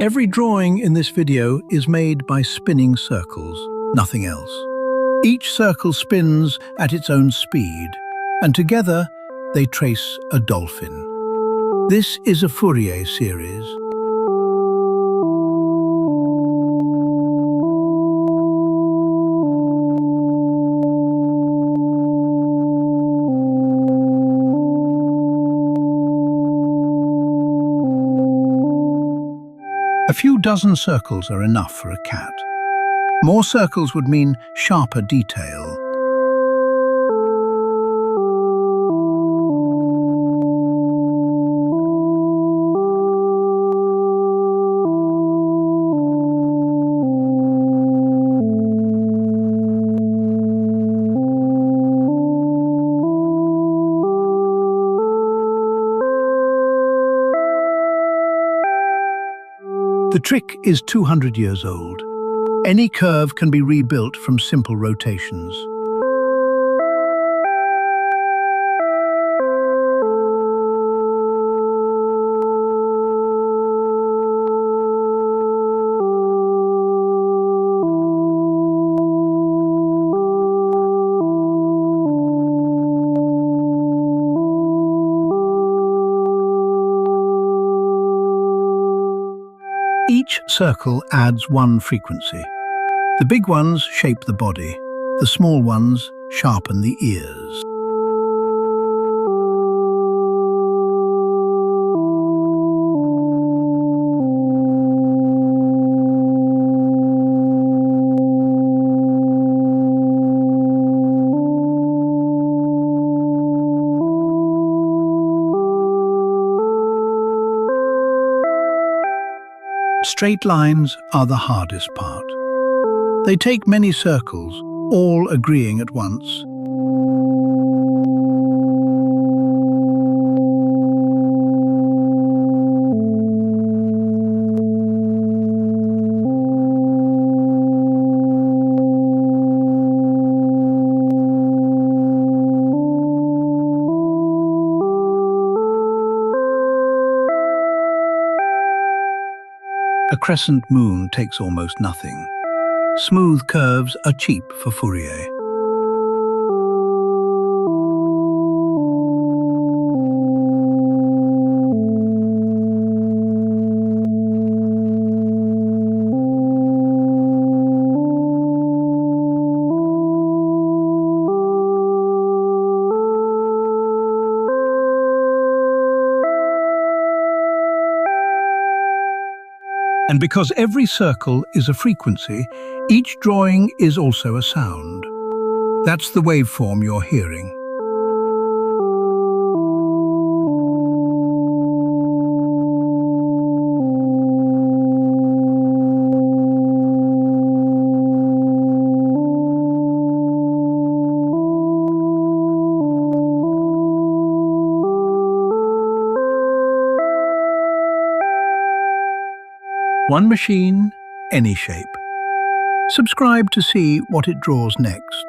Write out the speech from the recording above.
Every drawing in this video is made by spinning circles, nothing else. Each circle spins at its own speed, and together they trace a dolphin. This is a Fourier series. A few dozen circles are enough for a cat. More circles would mean sharper detail. The trick is 200 years old. Any curve can be rebuilt from simple rotations. Each circle adds one frequency. The big ones shape the body, the small ones sharpen the ears. Straight lines are the hardest part. They take many circles, all agreeing at once. A crescent moon takes almost nothing. Smooth curves are cheap for Fourier. And because every circle is a frequency, each drawing is also a sound. That's the waveform you're hearing. One machine, any shape. Subscribe to see what it draws next.